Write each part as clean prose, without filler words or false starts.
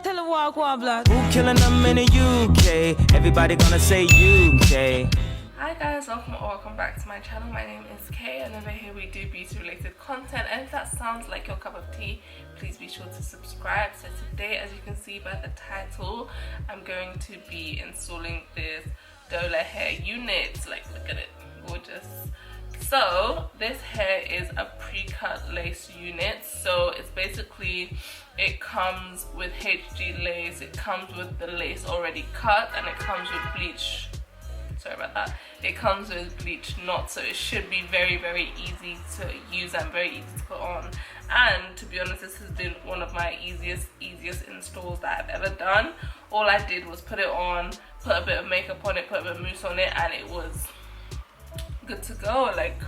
Tell them walk block. Who killing them in the UK? Everybody gonna say UK. Hi guys, welcome back to my channel. My name is Kay, and over here we do beauty related content, and if that sounds like your cup of tea, please be sure to subscribe. So today, as you can see by the title, I'm going to be installing this Dola hair unit. Like, look at it, gorgeous. So this hair is a pre-cut lace unit. So it's basically, it comes with HG lace, it comes with the lace already cut, and it comes with bleach. Sorry about that. It comes with bleach knots, so it should be very, very easy to use and very easy to put on. And to be honest, this has been one of my easiest installs that I've ever done. All I did was put it on, put a bit of makeup on it, put a bit of mousse on it, and it was good to go. Like,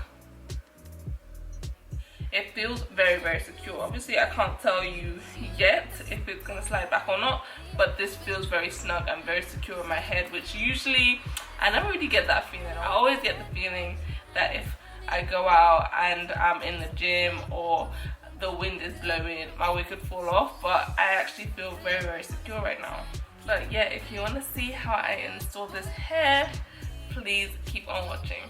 it feels very, very secure. Obviously I can't tell you yet if it's gonna slide back or not, but this feels very snug and very secure in my head, which usually I never really get that feeling. I always get the feeling that if I go out and I'm in the gym or the wind is blowing, my wig could fall off, but I actually feel very, very secure right now. But yeah, if you want to see how I install this hair, please keep on watching.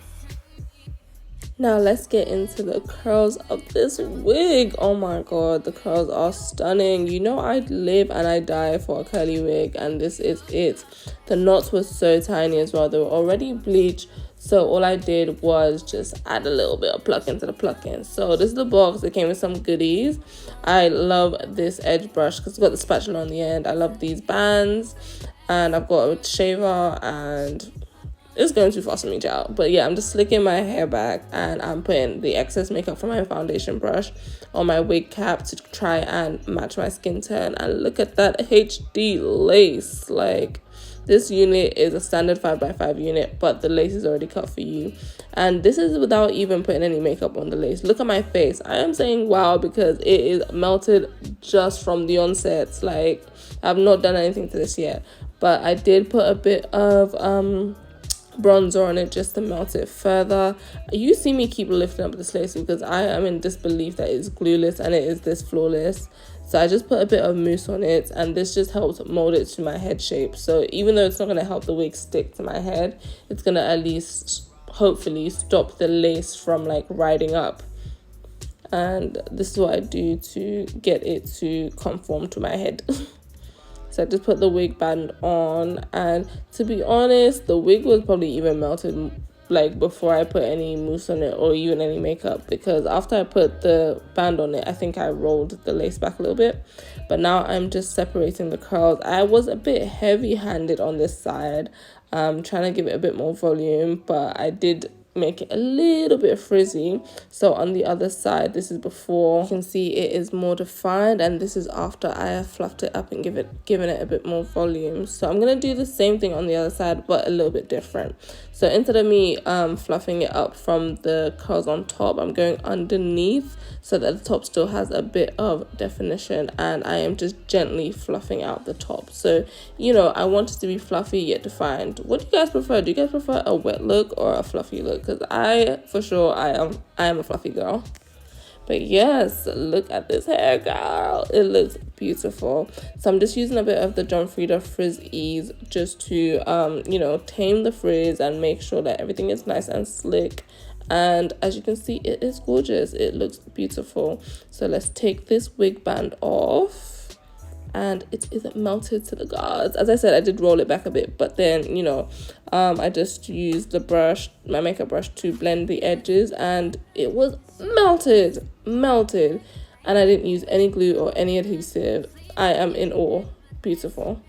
Now let's get into the curls of this wig. Oh my god, the curls are stunning. You know I live and I die for a curly wig, and this is it. The knots were so tiny as well. They were already bleached, so all I did was just add a little bit of plucking to the plucking. So this is the box. It came with some goodies. I love this edge brush because it's got the spatula on the end. I love these bands, and I've got a shaver, and it's going too fast for me, child. But yeah, I'm just slicking my hair back, and I'm putting the excess makeup from my foundation brush on my wig cap to try and match my skin tone. And look at that HD lace. Like, this unit is a standard 5x5 unit, but the lace is already cut for you. And this is without even putting any makeup on the lace. Look at my face. I am saying wow because it is melted just from the onset. Like, I've not done anything to this yet, but I did put a bit of bronzer on it just to melt it further. You see me keep lifting up this lace because I am in disbelief that it's glueless and it is this flawless. So I just put a bit of mousse on it, and this just helps mold it to my head shape. So even though it's not going to help the wig stick to my head, it's going to at least hopefully stop the lace from like riding up. And this is what I do to get it to conform to my head. So I just put the wig band on, and to be honest, the wig was probably even melted like before I put any mousse on it or even any makeup, because after I put the band on it, I think I rolled the lace back a little bit. But now I'm just separating the curls. I was a bit heavy-handed on this side, trying to give it a bit more volume, but I did make it a little bit frizzy. So on the other side, this is before, you can see it is more defined, and this is after I have fluffed it up and given it a bit more volume. So I'm gonna do the same thing on the other side, but a little bit different. So instead of me fluffing it up from the curls on top, I'm going underneath so that the top still has a bit of definition, and I am just gently fluffing out the top. So, you know, I want it to be fluffy yet defined. What do you guys prefer? Do you guys prefer a wet look or a fluffy look? Because I am a fluffy girl. But yes, look at this hair, girl. It looks beautiful. So I'm just using a bit of the John Frieda Frizz Ease just to you know, tame the frizz and make sure that everything is nice and slick. And as you can see, it is gorgeous. It looks beautiful. So let's take this wig band off, and it is melted to the gods. As I said, I did roll it back a bit, but then, you know, I just used the brush, my makeup brush, to blend the edges, and it was melted, and I didn't use any glue or any adhesive. I am in awe. Beautiful.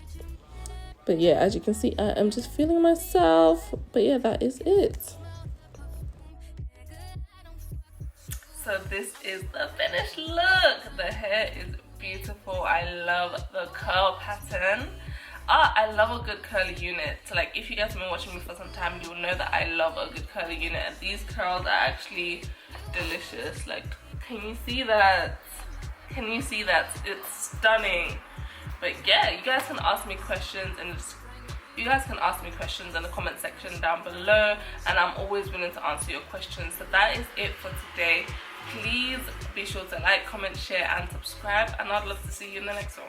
But yeah, as you can see, I am just feeling myself. But yeah, that is it. So this is the finished look. The hair is beautiful. I love the curl pattern. I love a good curly unit. So like, if you guys have been watching me for some time, you'll know that I love a good curly unit, and these curls are actually delicious. Like, can you see that? Can you see that? It's stunning. But yeah, you guys can ask me questions in the comment section down below, and I'm always willing to answer your questions. So that is it for today. Please be sure to like, comment, share and subscribe, and I'd love to see you in the next one.